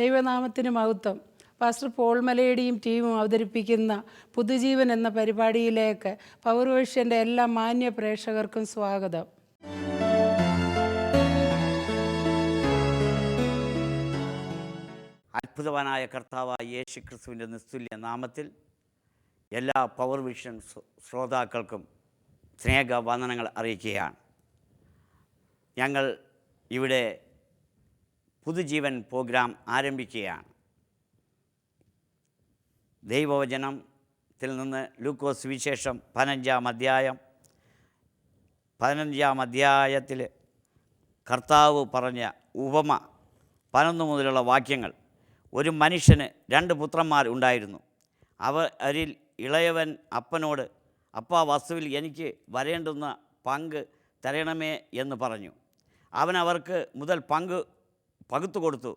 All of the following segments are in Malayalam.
ദൈവനാമത്തിന് മഹത്വം. പാസ്റ്റർ പോൾ മലയടിയും ടീമും അവതരിപ്പിക്കുന്ന പുതുജീവൻ എന്ന പരിപാടിയിലേക്ക് പവർ വിഷൻ്റെ എല്ലാ മാന്യ പ്രേക്ഷകർക്കും സ്വാഗതം. അത്ഭുതവാനായ കർത്താവായ യേശു ക്രിസ്തുവിൻ്റെ നിസ്തുല്യ നാമത്തിൽ എല്ലാ പവർ വിഷൻ ശ്രോതാക്കൾക്കും സ്നേഹവന്ദനങ്ങൾ അറിയിക്കുകയാണ്. ഞങ്ങൾ ഇവിടെ പുതുജീവൻ പ്രോഗ്രാം ആരംഭിക്കുകയാണ്. ദൈവവചനത്തിൽ നിന്ന് ലൂക്കോസ് സുവിശേഷം 15-ാം അധ്യായത്തിൽ കർത്താവ് പറഞ്ഞ ഉപമ 11 മുതലുള്ള വാക്യങ്ങൾ. ഒരു മനുഷ്യന് 2 പുത്രന്മാർ ഉണ്ടായിരുന്നു. അവരിൽ ഇളയവൻ അപ്പനോട്, അപ്പാ, വസ്തുവിൽ എനിക്ക് വരേണ്ടുന്ന പങ്ക് തരണമേ എന്ന് പറഞ്ഞു. അവൻ അവർക്ക് മുതൽ പങ്ക് പകുത്തു കൊടുത്തു.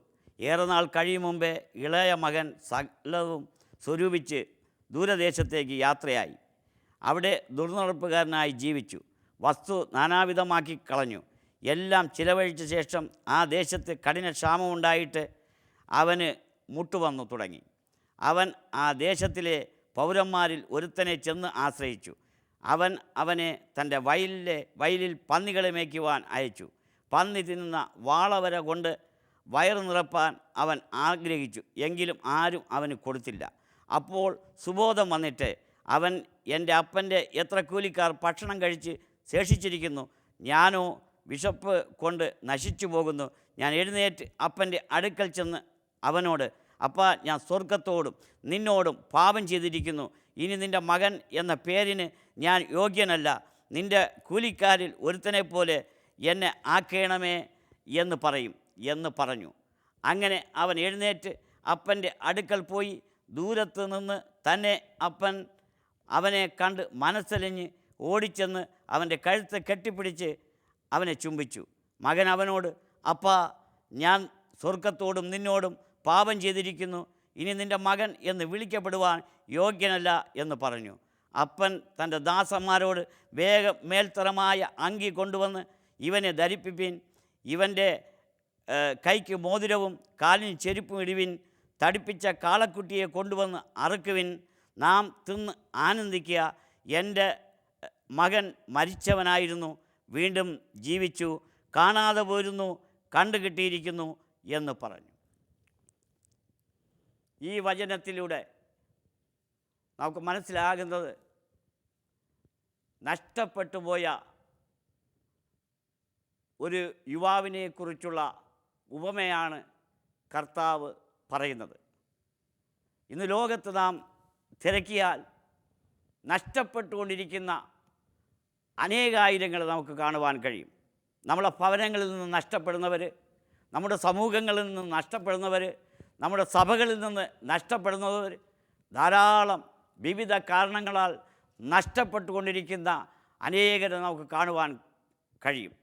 ഏറെ നാൾ കഴിയും മുമ്പേ ഇളയ മകൻ സകലവും സ്വരൂപിച്ച് ദൂരദേശത്തേക്ക് യാത്രയായി. അവിടെ ദുർനടപ്പുകാരനായി ജീവിച്ചു. വസ്തു നാനാവിധമാക്കി കളഞ്ഞു. എല്ലാം ചിലവഴിച്ച ശേഷം ആ ദേശത്ത് കഠിന ക്ഷാമമുണ്ടായിട്ട് അവന് മുട്ടുവന്നു തുടങ്ങി. അവൻ ആ ദേശത്തിലെ പൗരന്മാരിൽ ഒരുത്തനെ ചെന്ന് ആശ്രയിച്ചു. അവനെ തൻ്റെ വയലിൽ പന്നികളെ മേയ്ക്കുവാൻ അയച്ചു. പന്നി തിന്നുന്ന വാളവര കൊണ്ട് വയറു നിറപ്പാൻ അവൻ ആഗ്രഹിച്ചു. എങ്കിലും ആരും അവന് കൊടുത്തില്ല. അപ്പോൾ സുബോധം വന്നിട്ട് അവൻ, എൻ്റെ അപ്പൻ്റെ എത്ര കൂലിക്കാർ ഭക്ഷണം കഴിച്ച് ശേഷിച്ചിരിക്കുന്നു, ഞാനോ വിശപ്പ് കൊണ്ട് നശിച്ചു പോകുന്നു. ഞാൻ എഴുന്നേറ്റ് അപ്പൻ്റെ അടുക്കൽ ചെന്ന് അവനോട്, അപ്പാ, ഞാൻ സ്വർഗത്തോടും നിന്നോടും പാപം ചെയ്തിരിക്കുന്നു. ഇനി നിൻ്റെ മകൻ എന്ന പേരിന് ഞാൻ യോഗ്യനല്ല. നിൻ്റെ കൂലിക്കാരിൽ ഒരുത്തനെപ്പോലെ എന്നെ ആക്കേണമേ എന്ന് പറഞ്ഞു. അങ്ങനെ അവൻ എഴുന്നേറ്റ് അപ്പൻ്റെ അടുക്കൽ പോയി. ദൂരത്ത് നിന്ന് തന്നെ അപ്പൻ അവനെ കണ്ട് മനസ്സലിഞ്ഞ് ഓടിച്ചെന്ന് അവൻ്റെ കഴുത്ത് കെട്ടിപ്പിടിച്ച് അവനെ ചുംബിച്ചു. മകൻ അവനോട്, അപ്പാ, ഞാൻ സ്വർഗത്തോടും നിന്നോടും പാപം ചെയ്തിരിക്കുന്നു. ഇനി നിൻ്റെ മകൻ എന്ന് വിളിക്കപ്പെടുവാൻ യോഗ്യനല്ല എന്ന് പറഞ്ഞു. അപ്പൻ തൻ്റെ ദാസന്മാരോട്, വേഗം മേൽത്തരമായ അങ്കി കൊണ്ടുവന്ന് ഇവനെ ധരിപ്പിപ്പിൻ, ഇവൻ്റെ കൈക്ക് മോതിരവും കാലിന് ചെരുപ്പും ഇടുവിൻ, തടിപ്പിച്ച കാളക്കുട്ടിയെ കൊണ്ടുവന്ന് അറുക്കുവിൻ, നാം തിന്ന് ആനന്ദിക്കുക. എൻ്റെ മകൻ മരിച്ചവനായിരുന്നു, വീണ്ടും ജീവിച്ചു, കാണാതെ പോയിരുന്നു, കണ്ടുകിട്ടിയിരിക്കുന്നു എന്ന് പറഞ്ഞു. ഈ വചനത്തിലൂടെ നമുക്ക് മനസ്സിലാകുന്നത്, നഷ്ടപ്പെട്ടു പോയ ഒരു യുവാവിനെക്കുറിച്ചുള്ള ഉപമയാണ് കർത്താവ് പറയുന്നത്. ഇന്ന് ലോകത്ത് നാം തിരക്കിയാൽ നഷ്ടപ്പെട്ടുകൊണ്ടിരിക്കുന്ന അനേകായിരങ്ങൾ നമുക്ക് കാണുവാൻ കഴിയും. നമ്മുടെ ഭവനങ്ങളിൽ നിന്ന് നഷ്ടപ്പെടുന്നവർ, നമ്മുടെ സമൂഹങ്ങളിൽ നിന്ന് നഷ്ടപ്പെടുന്നവർ, നമ്മുടെ സഭകളിൽ നിന്ന് നഷ്ടപ്പെടുന്നവർ, ധാരാളം വിവിധ കാരണങ്ങളാൽ നഷ്ടപ്പെട്ടുകൊണ്ടിരിക്കുന്ന അനേകരെ നമുക്ക് കാണുവാൻ കഴിയും.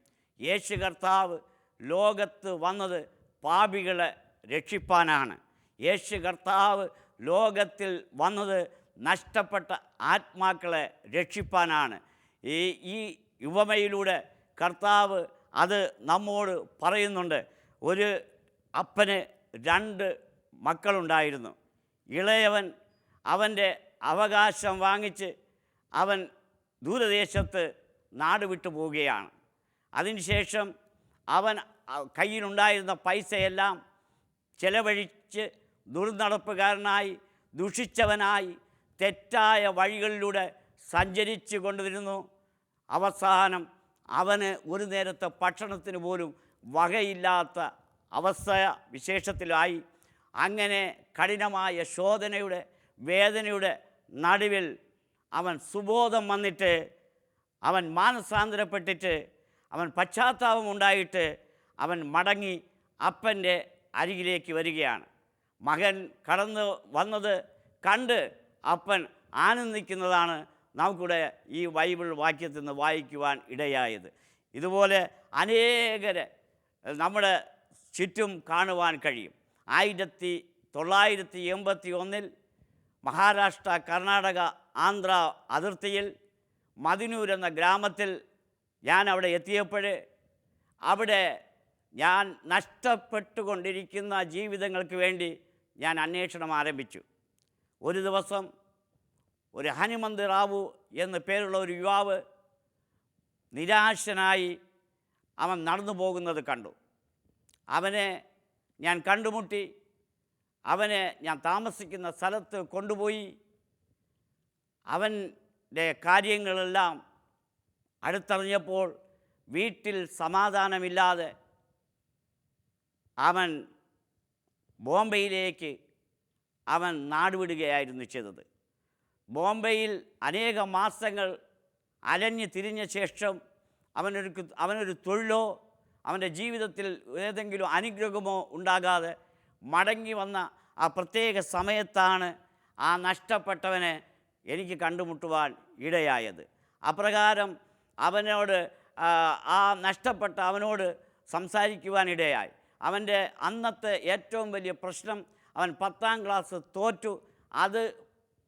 യേശു കർത്താവ് ലോകത്ത് വന്നത് പാപികളെ രക്ഷിപ്പാനാണ്. യേശു കർത്താവ് ലോകത്തിൽ വന്നത് നഷ്ടപ്പെട്ട ആത്മാക്കളെ രക്ഷിപ്പാനാണ്. ഈ ഉപമയിലൂടെ കർത്താവ് അത് നമ്മോട് പറയുന്നുണ്ട്. ഒരു അപ്പന് 2 മക്കളുണ്ടായിരുന്നു. ഇളയവൻ അവൻ്റെ അവകാശം വാങ്ങിച്ച് അവൻ ദൂരദേശത്ത് നാട് വിട്ടു പോവുകയാണ്. അതിനുശേഷം അവൻ കയ്യിലുണ്ടായിരുന്ന പൈസയെല്ലാം ചെലവഴിച്ച് ദുർനടപ്പുകാരനായി, ദുഷിച്ചവനായി, തെറ്റായ വഴികളിലൂടെ സഞ്ചരിച്ചു കൊണ്ടിരുന്നു. അവസാനം അവന് ഒരു നേരത്തെ ഭക്ഷണത്തിന് പോലും വകയില്ലാത്ത അവസ്ഥ വിശേഷത്തിലായി. അങ്ങനെ കഠിനമായ ശോധനയുടെ വേദനയുടെ നടുവിൽ അവൻ സുബോധം വന്നിട്ട്, അവൻ മാനസാന്തരപ്പെട്ടിട്ട്, അവൻ പശ്ചാത്താപമുണ്ടായിട്ട് അവൻ മടങ്ങി അപ്പൻ്റെ അരികിലേക്ക് വരികയാണ്. മകൻ കടന്നു വന്നത് കണ്ട് അപ്പൻ ആനന്ദിക്കുന്നതാണ് നമുക്കിവിടെ ഈ ബൈബിൾ വാക്യത്തിൽ നിന്ന് വായിക്കുവാൻ ഇടയായത്. ഇതുപോലെ അനേകരെ നമ്മുടെ ചുറ്റും കാണുവാൻ കഴിയും. 1981 മഹാരാഷ്ട്ര, കർണാടക, ആന്ധ്ര അതിർത്തിയിൽ മദിനൂർ എന്ന ഗ്രാമത്തിൽ ഞാൻ അവിടെ എത്തിയപ്പോൾ അവിടെ ഞാൻ നഷ്ടപ്പെട്ടുകൊണ്ടിരിക്കുന്ന ജീവിതങ്ങൾക്ക് വേണ്ടി ഞാൻ അന്വേഷണം ആരംഭിച്ചു. ഒരു ദിവസം ഒരു ഹനുമന്ത് റാവു എന്ന് പേരുള്ള ഒരു യുവാവ് നിരാശനായി അവൻ നടന്നു പോകുന്നത് കണ്ടു. അവനെ ഞാൻ കണ്ടുമുട്ടി. അവനെ ഞാൻ താമസിക്കുന്ന സ്ഥലത്ത് കൊണ്ടുപോയി അവൻ്റെ കാര്യങ്ങളെല്ലാം അടുത്തറിഞ്ഞപ്പോൾ വീട്ടിൽ സമാധാനമില്ലാതെ അവൻ ബോംബെയിലേക്ക് അവൻ നാടുവിടുകയായിരുന്നു ചെയ്തത്. ബോംബെയിൽ അനേക മാസങ്ങൾ അലഞ്ഞു തിരിഞ്ഞ ശേഷം അവനൊരു തൊഴിലോ അവൻ്റെ ജീവിതത്തിൽ ഏതെങ്കിലും അനുഗ്രഹമോ ഉണ്ടാകാതെ മടങ്ങി വന്ന ആ പ്രത്യേക സമയത്താണ് ആ നഷ്ടപ്പെട്ടവനെ എനിക്ക് കണ്ടുമുട്ടുവാൻ ഇടയായത്. അപ്രകാരം അവനോട് ആ നഷ്ടപ്പെട്ട അവനോട് സംസാരിക്കുവാനിടയായി. അവൻ്റെ അന്നത്തെ ഏറ്റവും വലിയ പ്രശ്നം, അവൻ 10ാം ക്ലാസ് തോറ്റു. അത്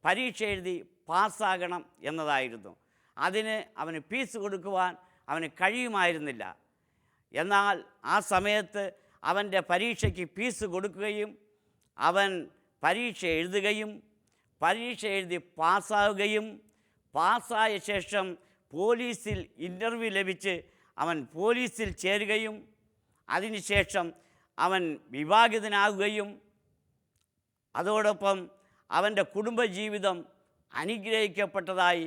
പരീക്ഷ എഴുതി പാസ്സാകണം എന്നതായിരുന്നു. അതിന് അവന് ഫീസ് കൊടുക്കുവാൻ അവന് കഴിയുമായിരുന്നില്ല. എന്നാൽ ആ സമയത്ത് അവൻ്റെ പരീക്ഷയ്ക്ക് ഫീസ് കൊടുക്കുകയും അവൻ പരീക്ഷ എഴുതുകയും പരീക്ഷ എഴുതി പാസ്സാവുകയും പാസ്സായ ശേഷം പോലീസിൽ ഇൻ്റർവ്യൂ ലഭിച്ച് അവൻ പോലീസിൽ ചേരുകയും അതിനുശേഷം അവൻ വിവാഹിതനാകുകയും അതോടൊപ്പം അവൻ്റെ കുടുംബജീവിതം അനുഗ്രഹിക്കപ്പെട്ടതായി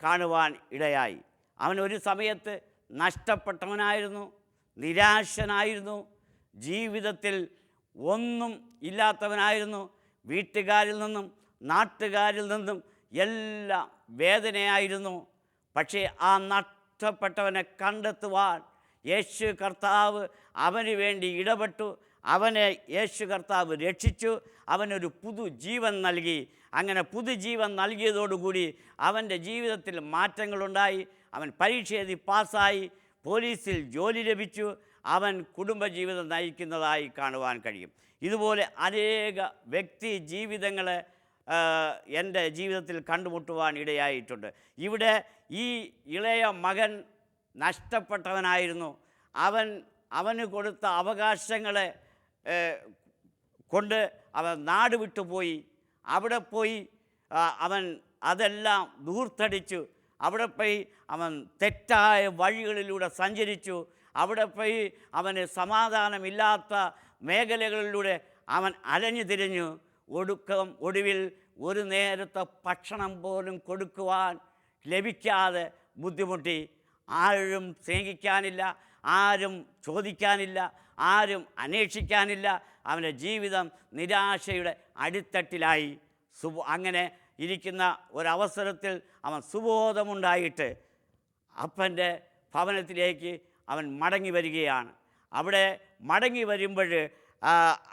കാണുവാൻ ഇടയായി. അവൻ ഒരു സമയത്ത് നഷ്ടപ്പെട്ടവനായിരുന്നു, നിരാശനായിരുന്നു, ജീവിതത്തിൽ ഒന്നും ഇല്ലാത്തവനായിരുന്നു. വീട്ടുകാരിൽ നിന്നും നാട്ടുകാരിൽ നിന്നും എല്ലാം വേദനയായിരുന്നു. പക്ഷേ ആ നഷ്ടപ്പെട്ടവനെ കണ്ടെത്തുവാൻ യേശു കർത്താവ് അവന് വേണ്ടി ഇടപെട്ടു. അവനെ യേശു കർത്താവ് രക്ഷിച്ചു. അവനൊരു പുതുജീവൻ നൽകി. അങ്ങനെ പുതുജീവൻ നൽകിയതോടുകൂടി അവൻ്റെ ജീവിതത്തിൽ മാറ്റങ്ങളുണ്ടായി. അവൻ പരീക്ഷ എഴുതി പാസ്സായി, പോലീസിൽ ജോലി ലഭിച്ചു. അവൻ കുടുംബജീവിതം നയിക്കുന്നതായി കാണുവാൻ കഴിയും. ഇതുപോലെ അനേക വ്യക്തി ജീവിതങ്ങളെ എൻ്റെ ജീവിതത്തിൽ കണ്ടുമുട്ടുവാൻ ഇടയായിട്ടുണ്ട്. ഇവിടെ ഈ ഇളയ മകൻ നഷ്ടപ്പെട്ടവനായിരുന്നു. അവന് കൊടുത്ത അവകാശങ്ങളെ കൊണ്ട് അവൻ നാട് വിട്ടുപോയി. അവിടെ പോയി അവൻ അതെല്ലാം ദൂർത്തടിച്ചു. അവിടെ പോയി അവൻ തെറ്റായ വഴികളിലൂടെ സഞ്ചരിച്ചു. അവിടെ പോയി അവന് സമാധാനമില്ലാത്ത മേഖലകളിലൂടെ അവൻ അലഞ്ഞു തിരിഞ്ഞു. ഒടുവിൽ ഒരു നേരത്തെ ഭക്ഷണം പോലും കൊടുക്കുവാൻ ലഭിക്കാതെ ബുദ്ധിമുട്ടി. ആരും സ്നേഹിക്കാനില്ല, ആരും ചോദിക്കാനില്ല, ആരും അന്വേഷിക്കാനില്ല. അവൻ്റെ ജീവിതം നിരാശയുടെ അടിത്തട്ടിലായി. അങ്ങനെ ഇരിക്കുന്ന ഒരവസരത്തിൽ അവൻ സുബോധമുണ്ടായിട്ട് അപ്പൻ്റെ ഭവനത്തിലേക്ക് അവൻ മടങ്ങി വരികയാണ്. അവിടെ മടങ്ങി വരുമ്പോൾ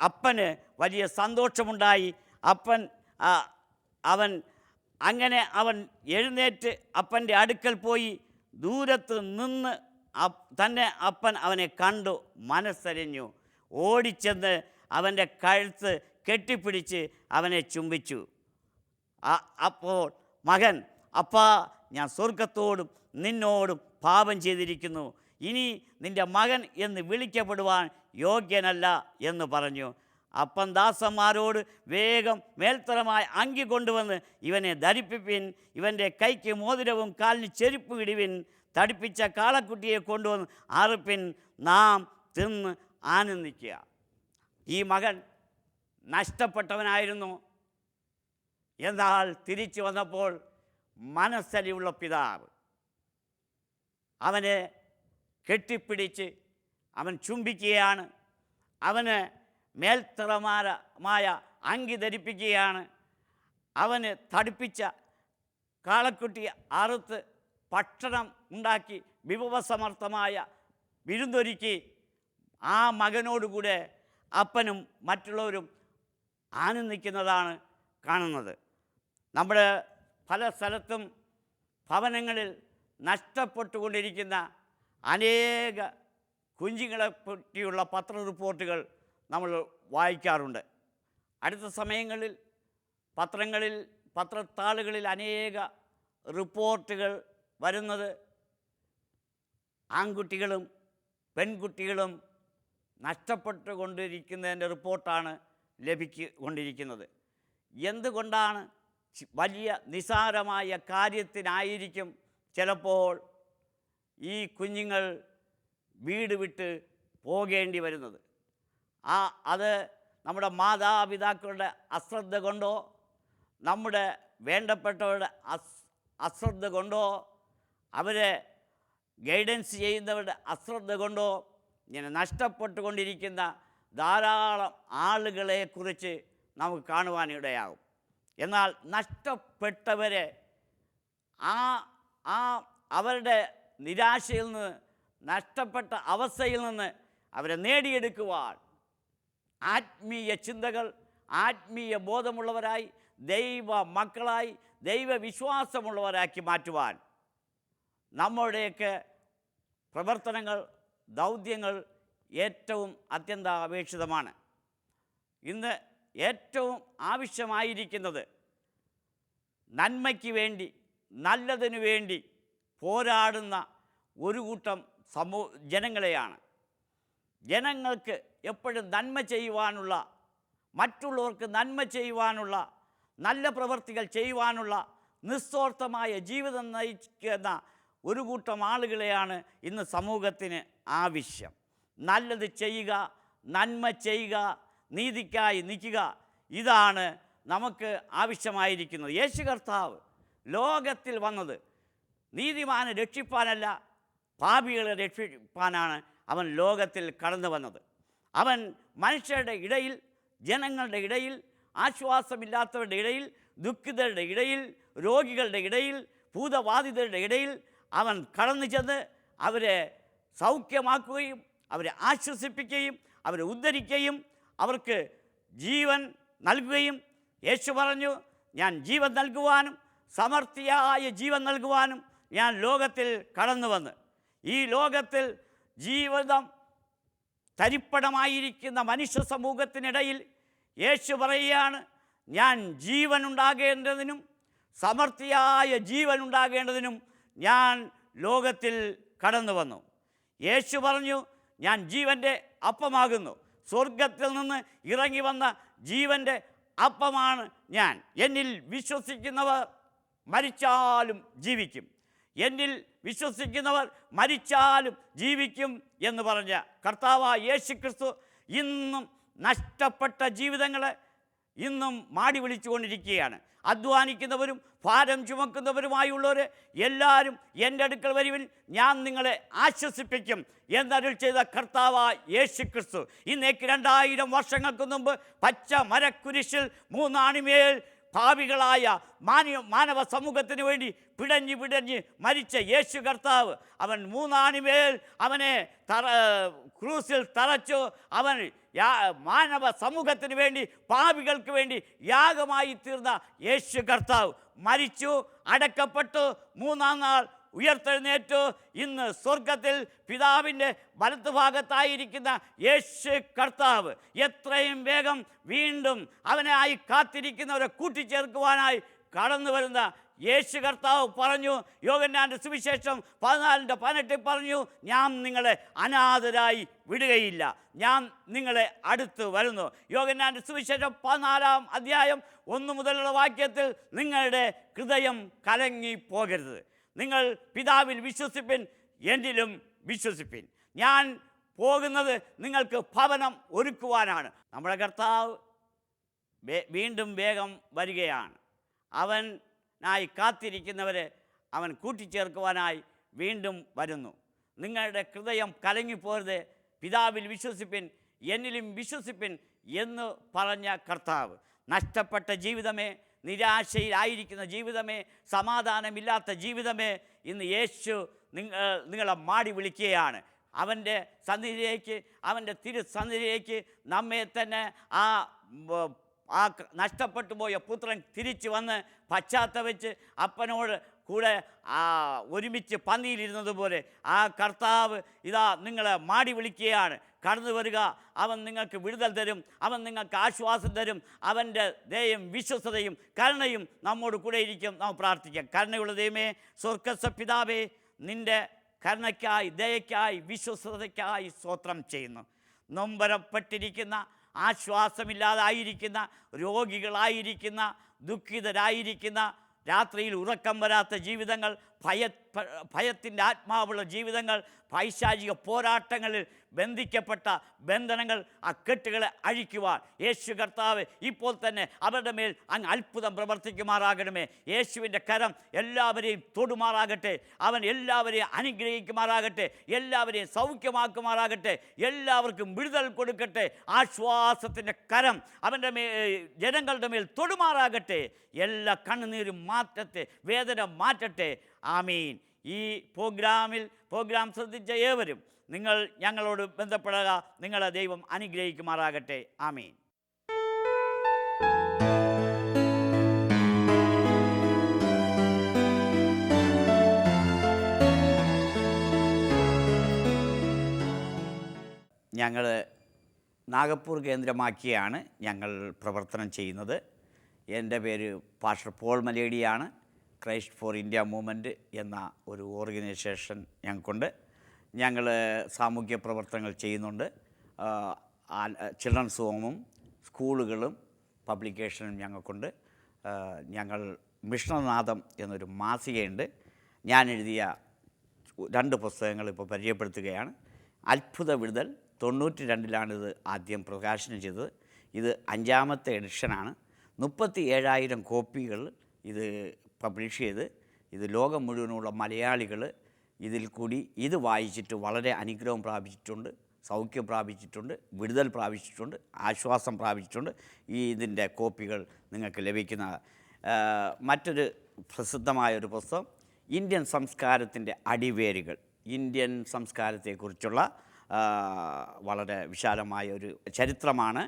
അപ്പന് വലിയ സന്തോഷമുണ്ടായി. അവൻ എഴുന്നേറ്റ് അപ്പൻ്റെ അടുക്കൽ പോയി. ദൂരത്ത് നിന്ന് തന്നെ അപ്പൻ അവനെ കണ്ടു, മനസ്സരിഞ്ഞു. ഓടിച്ചെന്ന് അവൻ്റെ കഴുത്ത് കെട്ടിപ്പിടിച്ച് അവനെ ചുംബിച്ചു. അപ്പോൾ മകൻ, അപ്പാ, ഞാൻ സ്വർഗത്തോടും നിന്നോടും പാപം ചെയ്തിരിക്കുന്നു. ഇനി നിൻ്റെ മകൻ എന്ന് വിളിക്കപ്പെടുവാൻ യോഗ്യനല്ല എന്ന് പറഞ്ഞു. അപ്പൻ ദാസന്മാരോട് വേഗം മേൽത്തരമായ അങ്കി കൊണ്ടുവന്ന് ഇവനെ ധരിപ്പിപ്പിൻ, ഇവൻ്റെ കൈക്ക് മോതിരവും കാലിന് ചെരുപ്പ് ഇടുവിൻ, തടിപ്പിച്ച കാളക്കുട്ടിയെ കൊണ്ടുവന്ന് അറുപ്പിൻ, നാം തിന്ന് ആനന്ദിക്കുക. ഈ മകൻ നഷ്ടപ്പെട്ടവനായിരുന്നു. എന്നാൽ തിരിച്ചു വന്നപ്പോൾ മനസ്സലിവുള്ള പിതാവ് അവനെ കെട്ടിപ്പിടിച്ച് അവൻ ചുംബിക്കുകയാണ്. അവന് മേൽത്തരമായ അങ്കി ധരിപ്പിക്കുകയാണ്. അവന് തടിപ്പിച്ച കാളക്കുട്ടിയെ അറുത്ത് ഭക്ഷണം ഉണ്ടാക്കി വിഭവസമർത്ഥമായ വിരുന്നൊരുക്കി ആ മകനോടുകൂടെ അപ്പനും മറ്റുള്ളവരും ആനന്ദിക്കുന്നതാണ് കാണുന്നത്. നമ്മുടെ പല സ്ഥലത്തും ഭവനങ്ങളിൽ നഷ്ടപ്പെട്ടുകൊണ്ടിരിക്കുന്ന അനേക കുഞ്ഞുങ്ങളെ പറ്റിയുള്ള പത്ര റിപ്പോർട്ടുകൾ നമ്മൾ വായിക്കാറുണ്ട്. അടുത്ത സമയങ്ങളിൽ പത്രത്താളുകളിൽ അനേക റിപ്പോർട്ടുകൾ വരുന്നത് ആൺകുട്ടികളും പെൺകുട്ടികളും നഷ്ടപ്പെട്ടുകൊണ്ടിരിക്കുന്നതിൻ്റെ റിപ്പോർട്ടാണ് ലഭിക്കൊണ്ടിരിക്കുന്നത്. എന്തുകൊണ്ടാണ്? വലിയ നിസാരമായ കാര്യത്തിനായിരിക്കും ചിലപ്പോൾ ഈ കുഞ്ഞുങ്ങൾ വീട് വിട്ട് പോകേണ്ടി വരുന്നത്. അത് നമ്മുടെ മാതാപിതാക്കളുടെ അശ്രദ്ധ കൊണ്ടോ നമ്മുടെ വേണ്ടപ്പെട്ടവരുടെ അശ്രദ്ധ കൊണ്ടോ അവരെ ഗൈഡൻസ് ചെയ്യുന്നവരുടെ അശ്രദ്ധ കൊണ്ടോ ഇങ്ങനെ നഷ്ടപ്പെട്ടുകൊണ്ടിരിക്കുന്ന ധാരാളം ആളുകളെക്കുറിച്ച് നമുക്ക് കാണുവാനിടയാകും. എന്നാൽ നഷ്ടപ്പെട്ടവരെ അവരുടെ നിരാശയിൽ നിന്ന്, നഷ്ടപ്പെട്ട അവസ്ഥയിൽ നിന്ന് അവരെ നേടിയെടുക്കുവാൻ ആത്മീയ ചിന്തകൾ, ആത്മീയ ബോധമുള്ളവരായി, ദൈവ മക്കളായി, ദൈവവിശ്വാസമുള്ളവരാക്കി മാറ്റുവാൻ നമ്മുടെയൊക്കെ പ്രവർത്തനങ്ങൾ, ദൗത്യങ്ങൾ ഏറ്റവും അത്യന്താപേക്ഷിതമാണ്. ഇന്ന് ഏറ്റവും ആവശ്യമായിരിക്കുന്നത് നന്മയ്ക്ക് വേണ്ടി, നല്ലതിനു വേണ്ടി പോരാടുന്ന ഒരു കൂട്ടം ജനങ്ങളെയാണ്. ജനങ്ങൾക്ക് എപ്പോഴും നന്മ ചെയ്യുവാനുള്ള, മറ്റുള്ളവർക്ക് നന്മ ചെയ്യുവാനുള്ള, നല്ല പ്രവൃത്തികൾ ചെയ്യുവാനുള്ള നിസ്വാർത്ഥമായ ജീവിതം നയിക്കുന്ന ഒരു കൂട്ടം ആളുകളെയാണ് ഇന്ന് സമൂഹത്തിന് ആവശ്യം. നല്ലത് ചെയ്യുക, നന്മ ചെയ്യുക, നീതിക്കായി നിൽക്കുക, ഇതാണ് നമുക്ക് ആവശ്യമായിരിക്കുന്നത്. യേശു കർത്താവ് ലോകത്തിൽ വന്നത് നീതിമാനെ രക്ഷിപ്പാനല്ല, പാപികളെ രക്ഷിപ്പാനാണ് അവൻ ലോകത്തിൽ കടന്നു വന്നത്. അവൻ മനുഷ്യരുടെ ഇടയിൽ, ജനങ്ങളുടെ ഇടയിൽ, ആശ്വാസമില്ലാത്തവരുടെ ഇടയിൽ, ദുഃഖിതരുടെ ഇടയിൽ, രോഗികളുടെ ഇടയിൽ, ഭൂതബാധിതരുടെ ഇടയിൽ അവൻ കടന്നു ചെന്ന് അവരെ സൗഖ്യമാക്കുകയും അവരെ ആശ്വസിപ്പിക്കുകയും അവരെ ഉദ്ധരിക്കുകയും അവർക്ക് ജീവൻ നൽകുകയും, യേശു പറഞ്ഞു, ഞാൻ ജീവൻ നൽകുവാനും സമൃദ്ധിയായ ജീവൻ നൽകുവാനും ഞാൻ ലോകത്തിൽ കടന്നു വന്ന്, ഈ ലോകത്തിൽ ജീവിതം തരിപ്പണമായിരിക്കുന്ന മനുഷ്യ സമൂഹത്തിനിടയിൽ യേശു പറയുകയാണ്, ഞാൻ ജീവൻ ഉണ്ടാകേണ്ടതിനും സമൃദ്ധിയായ ജീവൻ ഉണ്ടാകേണ്ടതിനും ഞാൻ ലോകത്തിൽ കടന്നു വന്നു. യേശു പറഞ്ഞു, ഞാൻ ജീവൻ്റെ അപ്പമാകുന്നു, സ്വർഗത്തിൽ നിന്ന് ഇറങ്ങി വന്ന ജീവൻ്റെ അപ്പമാണ് ഞാൻ. എന്നിൽ വിശ്വസിക്കുന്നവർ മരിച്ചാലും ജീവിക്കും, എന്നിൽ വിശ്വസിക്കുന്നവർ മരിച്ചാലും ജീവിക്കും എന്ന് പറഞ്ഞ കർത്താവായ യേശു ക്രിസ്തു ഇന്നും നഷ്ടപ്പെട്ട ജീവിതങ്ങളെ ഇന്നും മാടി വിളിച്ചുകൊണ്ടിരിക്കുകയാണ്. അധ്വാനിക്കുന്നവരും ഭാരം ചുമക്കുന്നവരുമായുള്ളവർ എല്ലാവരും എൻ്റെ അടുക്കൽ വരുവിൻ, ഞാൻ നിങ്ങളെ ആശ്വസിപ്പിക്കും എന്നരുൾ ചെയ്ത കർത്താവായ യേശു ക്രിസ്തു ഇന്നേക്ക് 2000 വർഷങ്ങൾക്ക് മുമ്പ് പച്ച മരക്കുരിശിൽ 3 ആണിമേൽ പാപികളായ മാനവ സമൂഹത്തിന് വേണ്ടി പിടഞ്ഞ് മരിച്ച യേശു കർത്താവ്, അവൻ 3 ആണിമേൽ അവനെ ക്രൂസിൽ തറച്ചു. അവൻ മാനവ സമൂഹത്തിന് വേണ്ടി, പാപികൾക്ക് വേണ്ടി യാഗമായി തീർന്ന യേശു കർത്താവ് മരിച്ചു, അടക്കപ്പെട്ടു, 3-ാം നാൾ ഉയർത്തെഴുന്നേറ്റു. ഇന്ന് സ്വർഗത്തിൽ പിതാവിൻ്റെ വലത്തുഭാഗത്തായിരിക്കുന്ന യേശു കർത്താവ് എത്രയും വേഗം വീണ്ടും അവനായി കാത്തിരിക്കുന്നവരെ കൂട്ടിച്ചേർക്കുവാനായി കടന്നു വരുന്ന യേശു കർത്താവ് പറഞ്ഞു, യോഹന്നാൻ്റെ സുവിശേഷം 14:18 പറഞ്ഞു, ഞാൻ നിങ്ങളെ അനാഥരായി വിടുകയില്ല, ഞാൻ നിങ്ങളെ അടുത്ത് വരുന്നു. യോഹന്നാൻ്റെ സുവിശേഷം 14-ാം അധ്യായം 1 മുതലുള്ള വാക്യത്തിൽ, നിങ്ങളുടെ ഹൃദയം കലങ്ങി പോകരുത്, നിങ്ങൾ പിതാവിൽ വിശ്വസിപ്പിൻ, എന്നിലും വിശ്വസിപ്പിൻ. ഞാൻ പോകുന്നത് നിങ്ങൾക്ക് ഭവനം ഒരുക്കുവാനാണ്. നമ്മുടെ കർത്താവ് വീണ്ടും വേഗം വരികയാണ്. അവനായി കാത്തിരിക്കുന്നവരെ അവൻ കൂട്ടിച്ചേർക്കുവാനായി വീണ്ടും വരുന്നു. നിങ്ങളുടെ ഹൃദയം കലങ്ങിപ്പോരുത്, പിതാവിൽ വിശ്വസിപ്പിൻ, എന്നിലും വിശ്വസിപ്പിൻ എന്ന് പറഞ്ഞ കർത്താവ്, നഷ്ടപ്പെട്ട ജീവിതമേ, നിരാശയിലായിരിക്കുന്ന ജീവിതമേ, സമാധാനമില്ലാത്ത ജീവിതമേ, ഇന്ന് യേശു നിങ്ങളെ മാടി വിളിക്കുകയാണ്. അവൻ്റെ സന്നിധിയിലേക്ക്, അവൻ്റെ തിരുസന്നിധിയിലേക്ക് നമ്മെ തന്നെ ആ നഷ്ടപ്പെട്ടു പോയ പുത്രൻ തിരിച്ചു വന്ന് പശ്ചാത്തപിച്ച് അപ്പനോട് കൂടെ ഒരുമിച്ച് പന്തിയിലിരുന്നത് പോലെ ആ കർത്താവ് ഇതാ നിങ്ങളെ മാടി വിളിക്കുകയാണ്. കടന്നു വരിക, അവൻ നിങ്ങൾക്ക് വിടുതൽ തരും, അവൻ നിങ്ങൾക്ക് ആശ്വാസം തരും. അവൻ്റെ ദയയും വിശ്വസ്തതയും കരുണയും നമ്മോട് കൂടെ ഇരിക്കും. നാം പ്രാർത്ഥിക്കാം. കരുണയുള്ള ദൈവമേ, സ്വർഗ്ഗസ്ഥ പിതാവേ, നിൻ്റെ കരുണയ്ക്കായി, ദയയ്ക്കായി, വിശ്വസ്തതയ്ക്കായി സ്തോത്രം ചെയ്യുന്നു. നൊമ്പരപ്പെട്ടിരിക്കുന്ന, ആശ്വാസമില്ലാതായിരിക്കുന്ന, രോഗികളായിരിക്കുന്ന, ദുഃഖിതരായിരിക്കുന്ന, രാത്രിയിൽ ഉറക്കം വരാത്ത ജീവിതങ്ങൾ, ഭയത്തിൻ്റെ ആത്മാവുള്ള ജീവിതങ്ങൾ, പൈശാചിക പോരാട്ടങ്ങളിൽ ബന്ധിക്കപ്പെട്ട ബന്ധനങ്ങൾ, ആ കെട്ടുകളെ അഴിക്കുവാൻ യേശു കർത്താവ് ഇപ്പോൾ തന്നെ അവരുടെ മേൽ അങ്ങ് അത്ഭുതം പ്രവർത്തിക്കുമാറാകണമേ. യേശുവിൻ്റെ കരം എല്ലാവരെയും തൊടുമാറാകട്ടെ. അവൻ എല്ലാവരെയും അനുഗ്രഹിക്കുമാറാകട്ടെ. എല്ലാവരെയും സൗഖ്യമാക്കുമാറാകട്ടെ. എല്ലാവർക്കും വിടുതൽ കൊടുക്കട്ടെ. ആശ്വാസത്തിൻ്റെ കരം അവൻ്റെ ജനങ്ങളുടെ മേൽ തൊടുമാറാകട്ടെ. എല്ലാ കണ്ണുനീരും മാറ്റട്ടെ, വേദന മാറ്റട്ടെ. ആമീൻ. ഈ പ്രോഗ്രാം ശ്രദ്ധിച്ച ഏവരും നിങ്ങൾ ഞങ്ങളോട് ബന്ധപ്പെടുക. നിങ്ങളെ ദൈവം അനുഗ്രഹിക്കുമാറാകട്ടെ. ആമീൻ. ഞങ്ങൾ നാഗപ്പൂർ കേന്ദ്രമാക്കിയാണ് ഞങ്ങൾ പ്രവർത്തനം ചെയ്യുന്നത്. എൻ്റെ പേര് പാസ്റ്റർ പോൾ മലേഡിയാണ്. ക്രൈസ്റ്റ് ഫോർ ഇന്ത്യ മൂവ്മെൻറ്റ് എന്ന ഒരു ഓർഗനൈസേഷൻ ഞങ്ങൾക്കുണ്ട്. ഞങ്ങൾ സാമൂഹ്യ പ്രവർത്തനങ്ങൾ ചെയ്യുന്നുണ്ട്. ചിൽഡ്രൻസ് ഹോമും സ്കൂളുകളും പബ്ലിക്കേഷനും ഞങ്ങൾക്കുണ്ട്. ഞങ്ങൾ മിഷണനാഥം എന്നൊരു മാസികയുണ്ട്. ഞാൻ എഴുതിയ 2 പുസ്തകങ്ങൾ ഇപ്പോൾ പരിചയപ്പെടുത്തുകയാണ്. അത്ഭുത വിടുതൽ 92-ലാണിത് ആദ്യം പ്രകാശനം ചെയ്തത്. ഇത് 5ാമത്തെ എഡിഷനാണ്. 37,000 കോപ്പികൾ ഇത് പബ്ലിഷ് ചെയ്ത് ഇത് ലോകം മുഴുവനുള്ള മലയാളികൾ ഇതിൽ കൂടി ഇത് വായിച്ചിട്ട് വളരെ അനുഗ്രഹം പ്രാപിച്ചിട്ടുണ്ട്, സൗഖ്യം പ്രാപിച്ചിട്ടുണ്ട്, വിടുതൽ പ്രാപിച്ചിട്ടുണ്ട്, ആശ്വാസം പ്രാപിച്ചിട്ടുണ്ട്. ഇതിൻ്റെ കോപ്പികൾ നിങ്ങൾക്ക് ലഭിക്കുന്ന മറ്റൊരു പ്രസിദ്ധമായൊരു പുസ്തകം ഇന്ത്യൻ സംസ്കാരത്തിൻ്റെ അടിവേരുകൾ. ഇന്ത്യൻ സംസ്കാരത്തെക്കുറിച്ചുള്ള വളരെ വിശാലമായ ഒരു ചരിത്രമാണ്.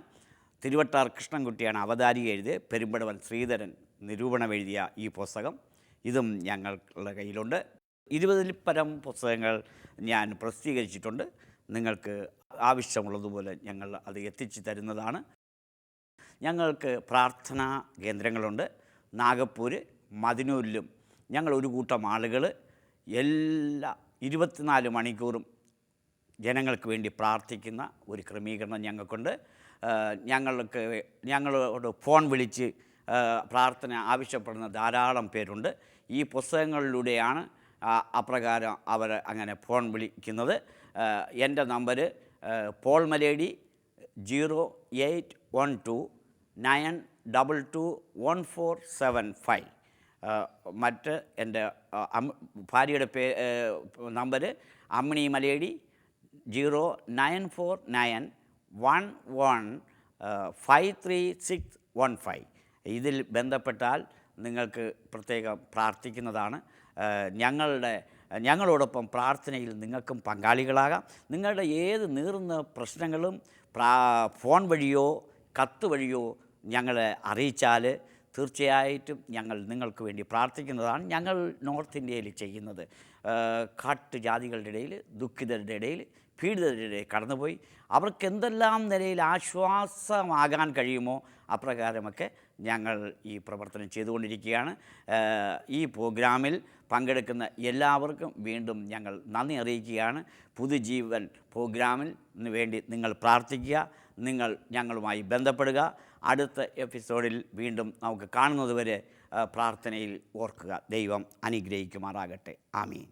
തിരുവട്ടാർ കൃഷ്ണൻകുട്ടിയാണ് അവതാരിക എഴുതിയ. പെരുമ്പടവൻ ശ്രീധരൻ നിരൂപണം എഴുതിയ ഈ പുസ്തകം ഇതും ഞങ്ങളുടെ കയ്യിലുണ്ട്. 20-ൽ പരം പുസ്തകങ്ങൾ ഞാൻ പ്രസിദ്ധീകരിച്ചിട്ടുണ്ട്. നിങ്ങൾക്ക് ആവശ്യമുള്ളതുപോലെ ഞങ്ങൾ അത് എത്തിച്ചു തരുന്നതാണ്. ഞങ്ങൾക്ക് പ്രാർത്ഥനാ കേന്ദ്രങ്ങളുണ്ട്. നാഗപ്പൂർ, മദിനൂരിലും ഞങ്ങൾ ഒരു കൂട്ടം ആളുകൾ എല്ലാ 24 മണിക്കൂറും ജനങ്ങൾക്ക് വേണ്ടി പ്രാർത്ഥിക്കുന്ന ഒരു ക്രമീകരണം ഞങ്ങൾക്കുണ്ട്. ഞങ്ങളോട് ഫോൺ വിളിച്ച് പ്രാർത്ഥന ആവശ്യപ്പെടുന്ന ധാരാളം പേരുണ്ട്. ഈ പുസ്തകങ്ങളിലൂടെയാണ് അപ്രകാരം അവർ അങ്ങനെ ഫോൺ വിളിക്കുന്നത്. എൻ്റെ നമ്പർ പോൾ മലേഡി 0812922145. മറ്റ് എൻ്റെ ഭാര്യയുടെ നമ്പർ അമ്മിണി മലേഡി 094911531615. ഇതിൽ ബന്ധപ്പെട്ടാൽ നിങ്ങൾക്ക് പ്രത്യേകം പ്രാർത്ഥിക്കുന്നതാണ്. ഞങ്ങളോടൊപ്പം പ്രാർത്ഥനയിൽ നിങ്ങൾക്കും പങ്കാളികളാകാം. നിങ്ങളുടെ ഏത് നീറുന്ന പ്രശ്നങ്ങളും ഫോൺ വഴിയോ കത്ത് വഴിയോ ഞങ്ങളെ അറിയിച്ചാൽ തീർച്ചയായിട്ടും ഞങ്ങൾ നിങ്ങൾക്ക് വേണ്ടി പ്രാർത്ഥിക്കുന്നതാണ്. ഞങ്ങൾ നോർത്ത് ഇന്ത്യയിൽ ചെയ്യുന്നത് കാട്ടുജാതികളുടെ ഇടയിൽ, ദുഃഖിതരുടെ ഇടയിൽ, പീഡിതരുടെ ഇടയിൽ കടന്നുപോയി അവർക്ക് എന്തെല്ലാം നിലയിൽ ആശ്വാസമാകാൻ കഴിയുമോ അപ്രകാരമൊക്കെ ഞങ്ങൾ ഈ പ്രവർത്തനം ചെയ്തുകൊണ്ടിരിക്കുകയാണ്. ഈ പ്രോഗ്രാമിൽ പങ്കെടുക്കുന്ന എല്ലാവർക്കും വീണ്ടും ഞങ്ങൾ നന്ദി അറിയിക്കുകയാണ്. പുതുജീവൻ പ്രോഗ്രാമിന് വേണ്ടി നിങ്ങൾ പ്രാർത്ഥിക്കുക. നിങ്ങൾ ഞങ്ങളുമായി ബന്ധപ്പെടുക. അടുത്ത എപ്പിസോഡിൽ വീണ്ടും നമുക്ക് കാണുന്നതുവരെ പ്രാർത്ഥനയിൽ ഓർക്കുക. ദൈവം അനുഗ്രഹിക്കുമാറാകട്ടെ. ആമീൻ.